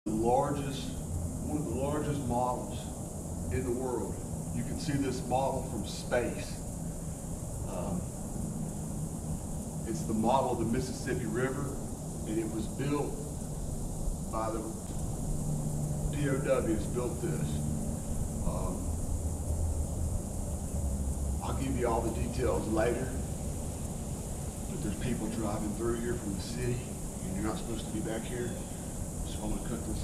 One of the largest models in the world. You can see this model from space. It's the model of the Mississippi River, and it was built by the POWs. Built this. I'll give you all the details later, but there's people driving through here from the city, and you're not supposed to be back here, so I'm going to cut this.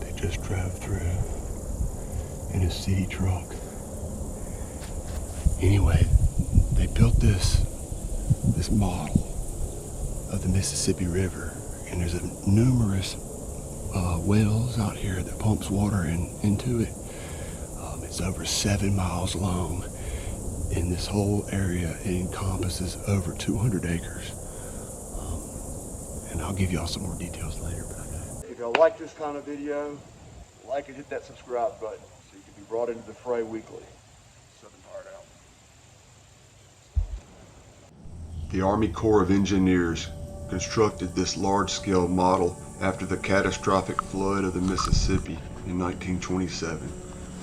They just drove through in a city truck. Anyway, they built this model of the Mississippi River, and there's numerous wells out here that pumps water into it. It's over 7 miles long. In this whole area, it encompasses over 200 acres. And I'll give y'all some more details later. If y'all like this kind of video, like and hit that subscribe button so you can be brought into the fray weekly. Southern Part out. The Army Corps of Engineers constructed this large-scale model after the catastrophic flood of the Mississippi in 1927.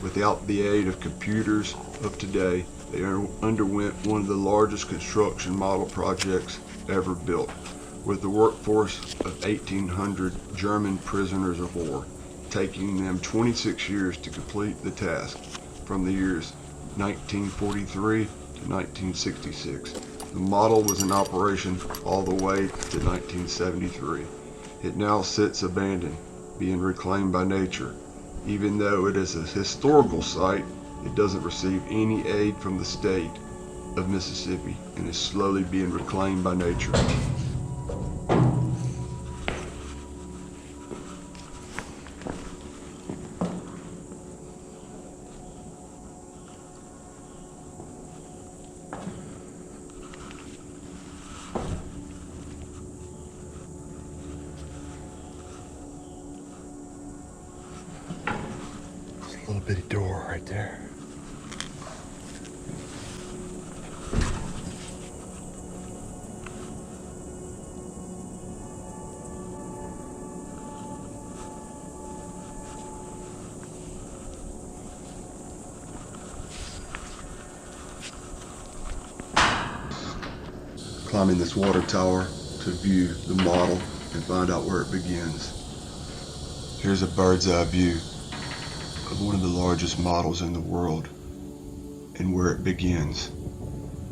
Without the aid of computers of today, they underwent one of the largest construction model projects ever built, with a workforce of 1,800 German prisoners of war, taking them 26 years to complete the task from the years 1943 to 1966. The model was in operation all the way to 1973. It now sits abandoned, being reclaimed by nature. Even though it is a historical site, it doesn't receive any aid from the state of Mississippi and is slowly being reclaimed by nature. Little bitty door right there. Climbing this water tower to view the model and find out where it begins. Here's a bird's eye view of one of the largest models in the world and where it begins.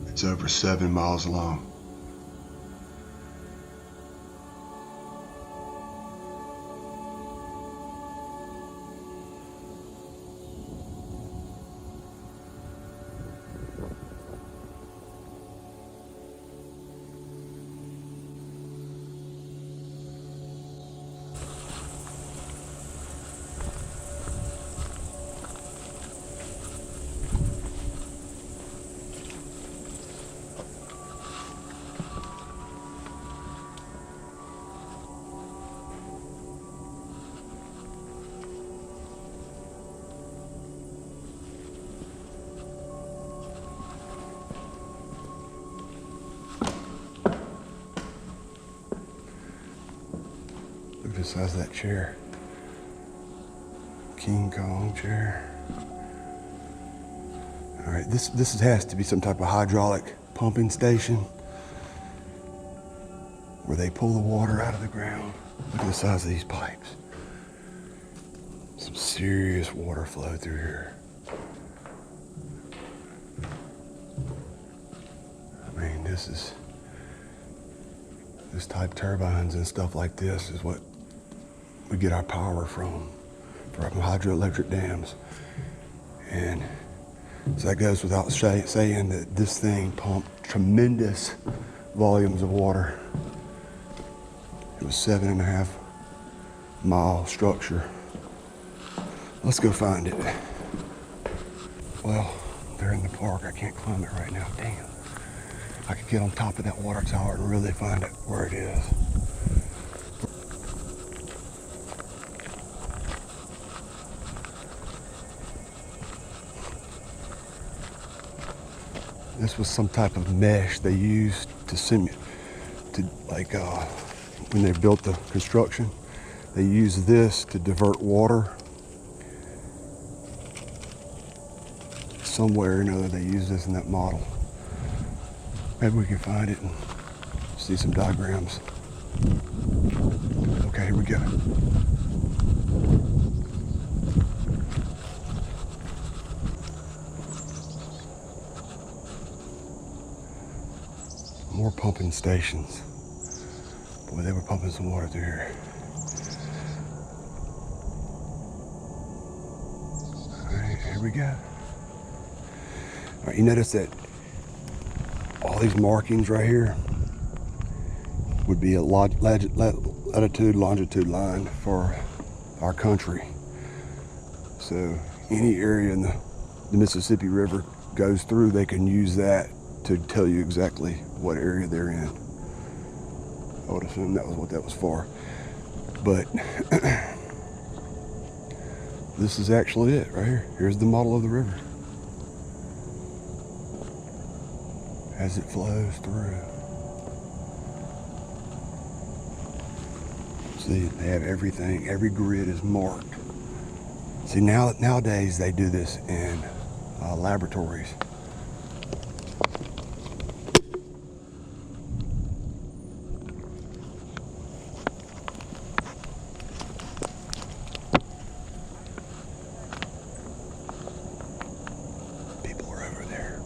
It's over 7 miles long. Look at the size of that chair. King Kong chair. All right, this has to be some type of hydraulic pumping station where they pull the water out of the ground. Look at the size of these pipes. Some serious water flow through here. I mean, this type turbines and stuff like this is what we get our power from hydroelectric dams. And so that goes without saying that this thing pumped tremendous volumes of water. It was 7.5 mile structure. Let's go find it. Well, they're in the park. I can't climb it right now. Damn. I could get on top of that water tower and really find it where it is. This was some type of mesh they used to simulate, when they built the construction. They used this to divert water. Somewhere or another they used this in that model. Maybe we can find it and see some diagrams. Okay, here we go. More pumping stations. Boy, they were pumping some water through here. Alright, here we go. Alright, you notice that all these markings right here would be a latitude, longitude line for our country. So any area in the Mississippi River goes through, they can use that to tell you exactly what area they're in. I would assume that was what that was for. But this is actually it right here. Here's the model of the river as it flows through. See, they have everything. Every grid is marked. See, nowadays they do this in laboratories. People are over there.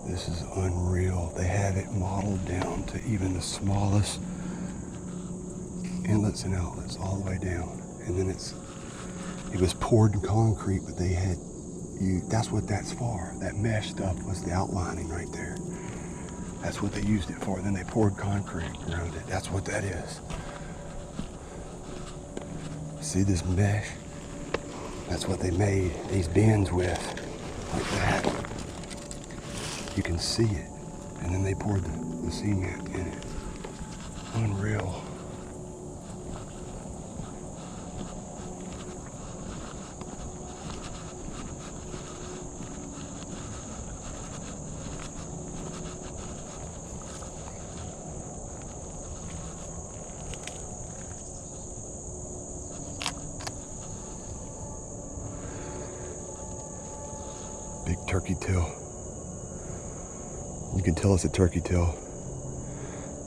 This is unreal. They have it modeled down to even the smallest inlets and outlets all the way down. And then it was poured in concrete, but they had that's what that's for. That mesh stuff was the outlining right there. That's what they used it for. Then they poured concrete around it. That's what that is. See this mesh? That's what they made these bins with, like that. You can see it, and then they poured the cement in it. Unreal. Big turkey tail. You can tell it's a turkey tail.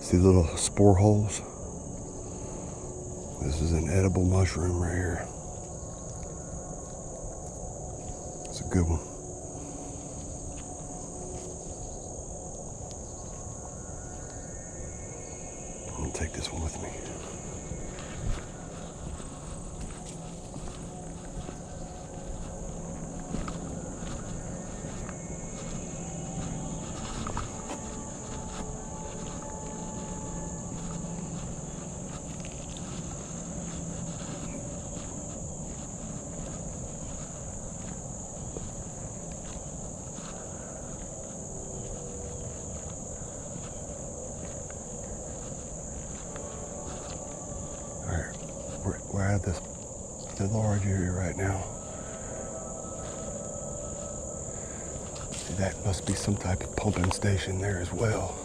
See the little spore holes? This is an edible mushroom right here. It's a good one. I'm gonna take this one with me. We're at the large area right now. See, that must be some type of pumping station there as well.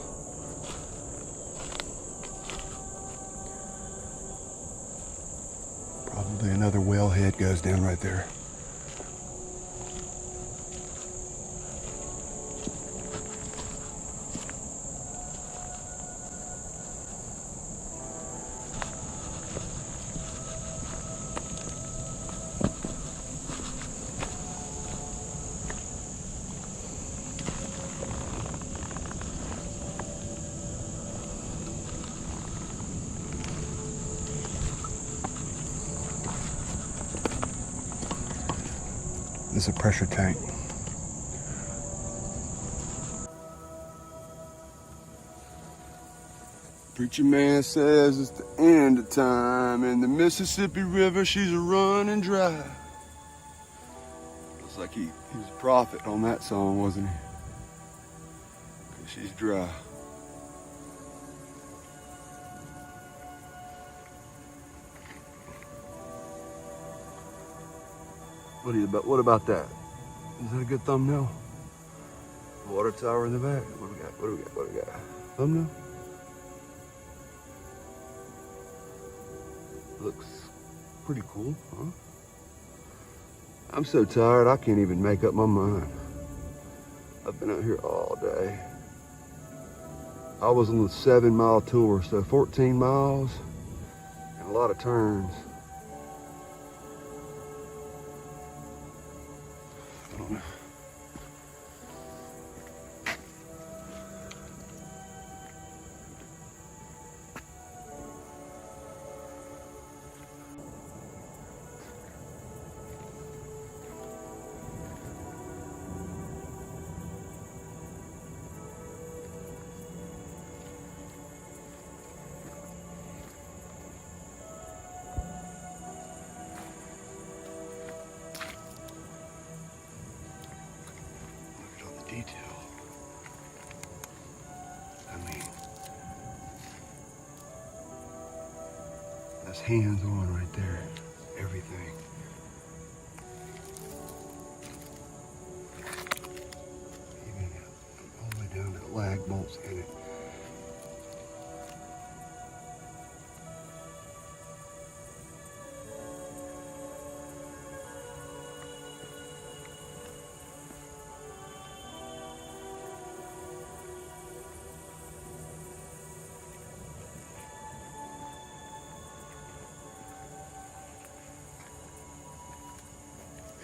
Probably another wellhead goes down right there. This is a pressure tank. Preacher man says it's the end of time and the Mississippi River, she's running dry. Looks like he was a prophet on that song, wasn't he? 'Cause she's dry. What about that? Is that a good thumbnail? Water tower in the back. What do we got? What do we got? Thumbnail? Looks pretty cool, huh? I'm so tired I can't even make up my mind. I've been out here all day. I was on the 7-mile tour, so 14 miles and a lot of turns. I don't know. Detail. I mean, that's hands-on right there. Everything. Even all the way down to the lag bolts in it.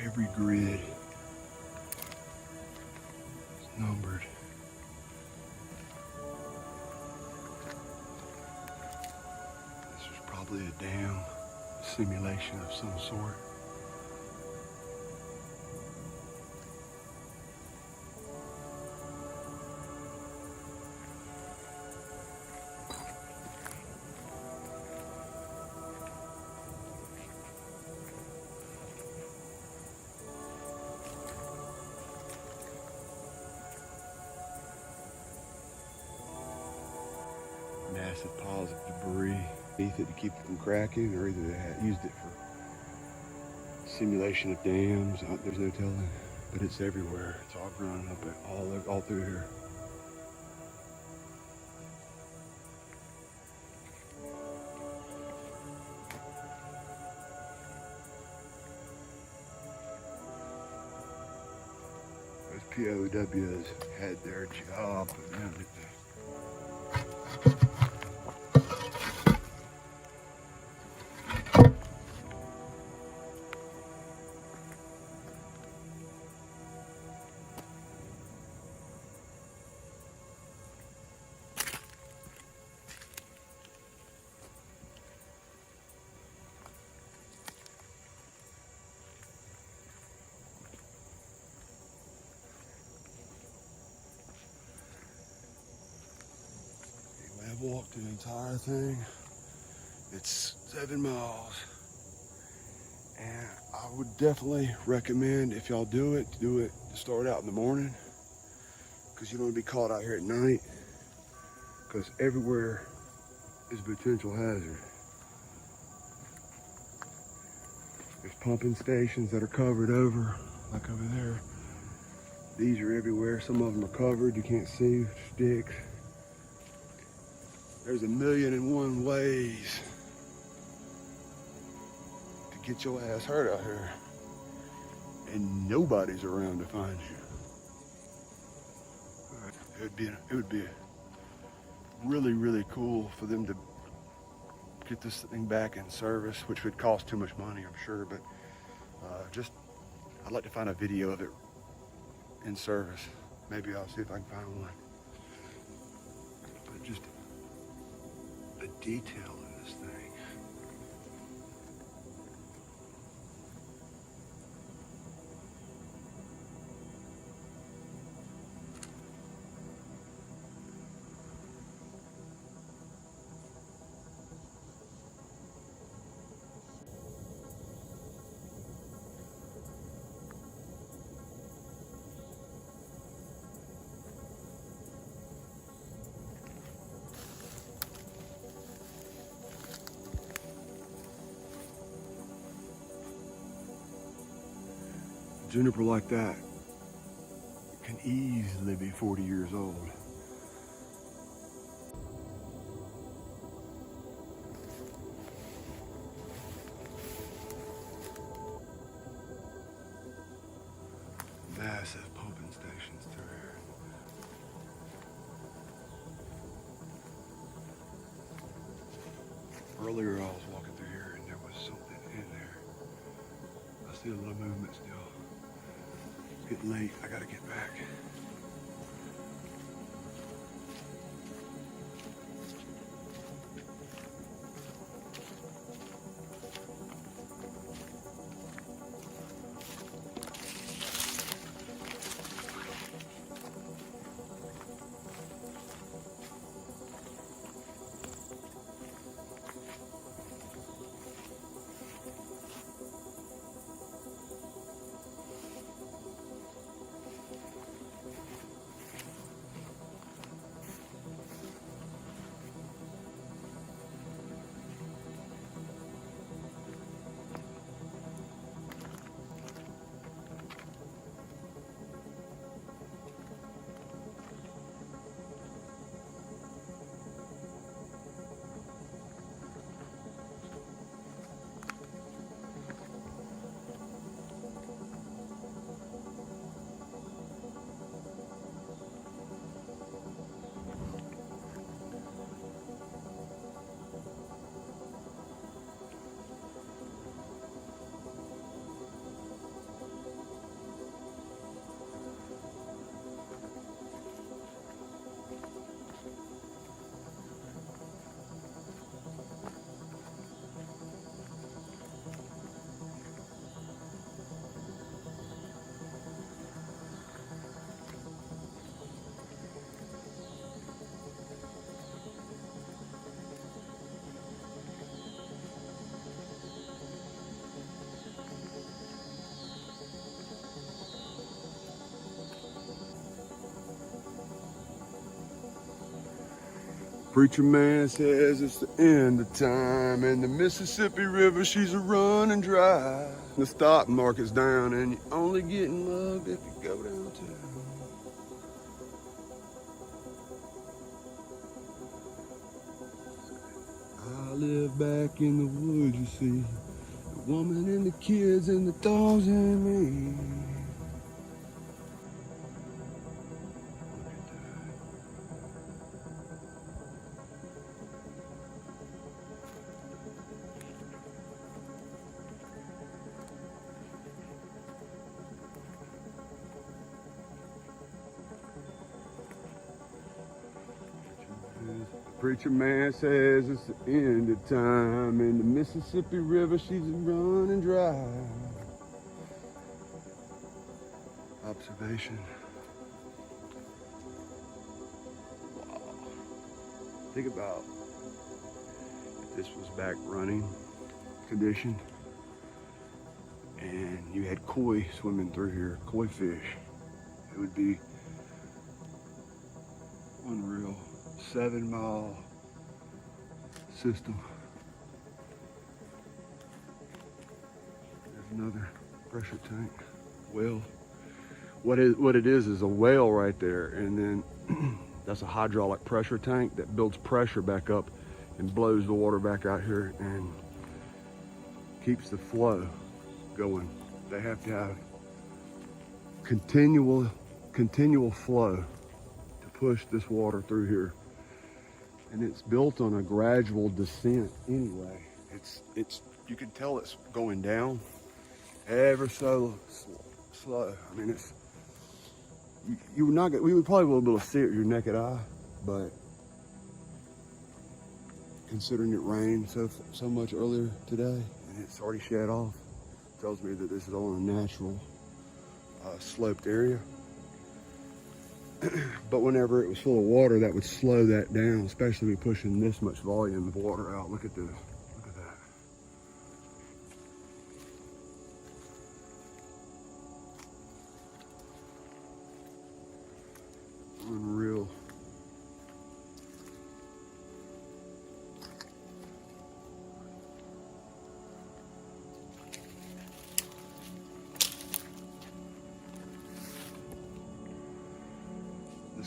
Every grid is numbered. This was probably a dam simulation of some sort. Massive piles of debris beneath it to keep it from cracking, or either they had used it for simulation of dams. There's no telling, but it's everywhere. It's all grown up all through here. Those POWs had their job, but now they I've walked the entire thing. It's 7 miles. And I would definitely recommend, if y'all do it to start out in the morning. Because you don't want to be caught out here at night. Because everywhere is a potential hazard. There's pumping stations that are covered over, like over there. These are everywhere. Some of them are covered. You can't see sticks. There's 1,000,001 ways to get your ass hurt out here, and nobody's around to find you. It would be really, really cool for them to get this thing back in service, which would cost too much money, I'm sure. But I'd like to find a video of it in service. Maybe I'll see if I can find one. But just the detail in this thing. juniper like that can easily be 40 years old. Massive pumping stations through here. Earlier I was walking through here and there was something in there. I see a little movement still. It's getting late, I gotta get back. Preacher man says it's the end of time, and the Mississippi River, she's a running dry. The stock market's down, and you're only getting mugged if you go downtown. I live back in the woods, you see, the woman and the kids and the dogs and me. Preacher man says it's the end of time, and the Mississippi River, she's running dry. Observation. Wow. Think about if this was back running condition and you had koi swimming through here, koi fish. It would be unreal. 7-mile system. There's another pressure tank. Well, what it is a well right there, and then that's a hydraulic pressure tank that builds pressure back up and blows the water back out here and keeps the flow going. They have to have continual flow to push this water through here. And it's built on a gradual descent anyway. It's you can tell it's going down ever so slow. I mean, it's you would not get, we would probably be able to see it with your naked eye, but considering it rained so much earlier today and it's already shed off, tells me that this is on a natural sloped area. But whenever it was full of water, that would slow that down, especially pushing this much volume of water out. Look at this. Look at that. Unreal.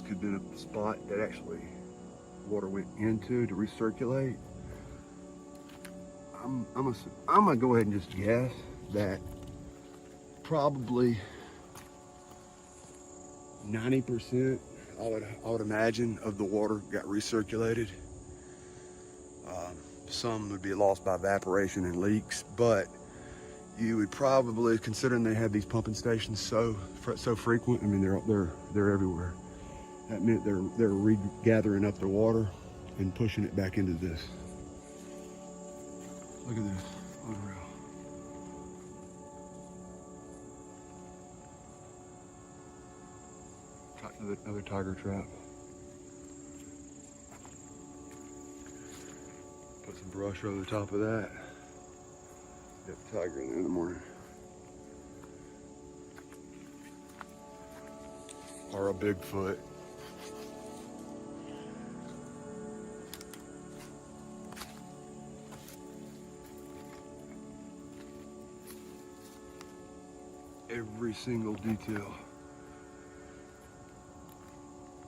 could have been a spot that actually water went into to recirculate. I'm gonna go ahead and just guess that probably 90%, I would imagine, of the water got recirculated. Some would be lost by evaporation and leaks, but you would probably, considering they have these pumping stations so frequent, I mean they're everywhere. That meant they're regathering up the water and pushing it back into this. Look at this, unreal. Another tiger trap. Put some brush over the top of that. Get the tiger in there in the morning. Or a Bigfoot. Every single detail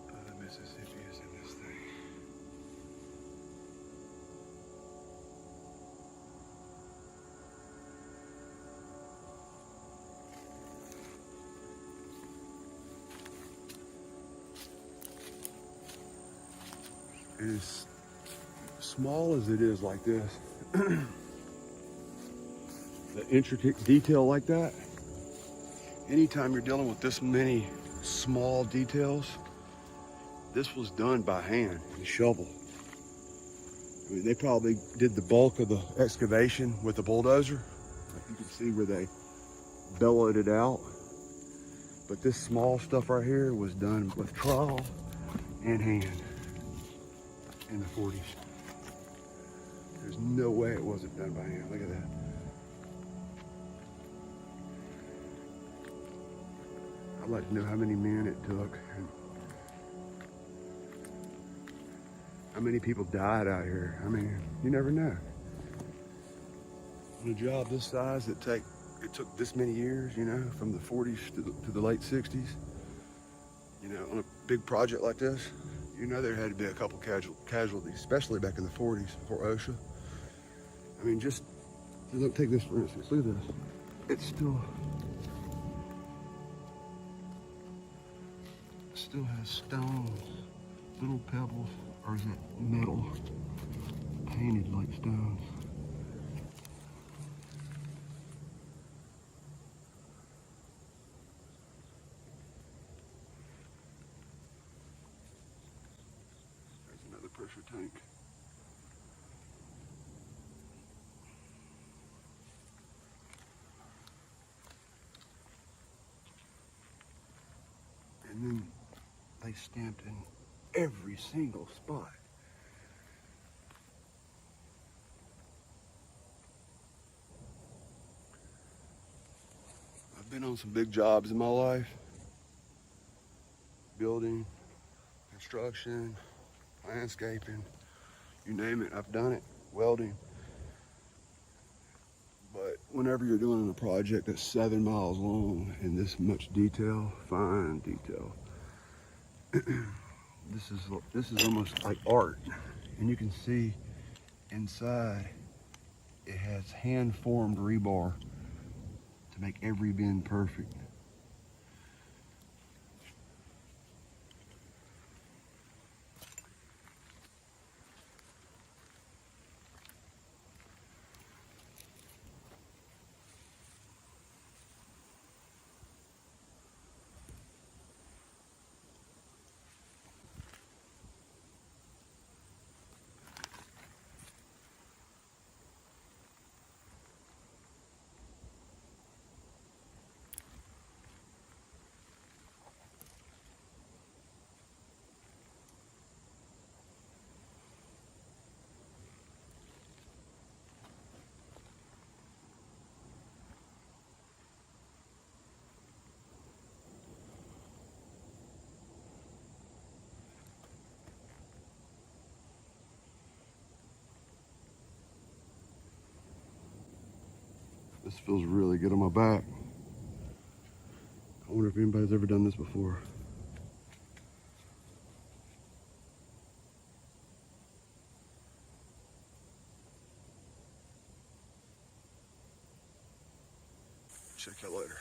of the Mississippi is in this thing. As small as it is like this, the intricate detail like that, anytime you're dealing with this many small details, this was done by hand and shovel. I mean, they probably did the bulk of the excavation with a bulldozer. Like you can see where they bellowed it out. But this small stuff right here was done with trowel and hand in the 40s. There's no way it wasn't done by hand. Look at that. I'd like to know how many men it took and how many people died out here. I mean, you never know. On a job this size, it took this many years, you know, from the 40s to the late 60s. You know, on a big project like this, you know there had to be a couple casualties, especially back in the 40s before OSHA. I mean, just look, take this for instance. Look at this. It still has stones, little pebbles, or is it metal painted like stones? There's another pressure tank. And then they stamped in every single spot. I've been on some big jobs in my life. Building, construction, landscaping, you name it, I've done it. Welding. But whenever you're doing a project that's 7 miles long and this much detail, fine detail, this is almost like art. And you can see inside it has hand-formed rebar to make every bend perfect. This feels really good on my back. I wonder if anybody's ever done this before. Check you later.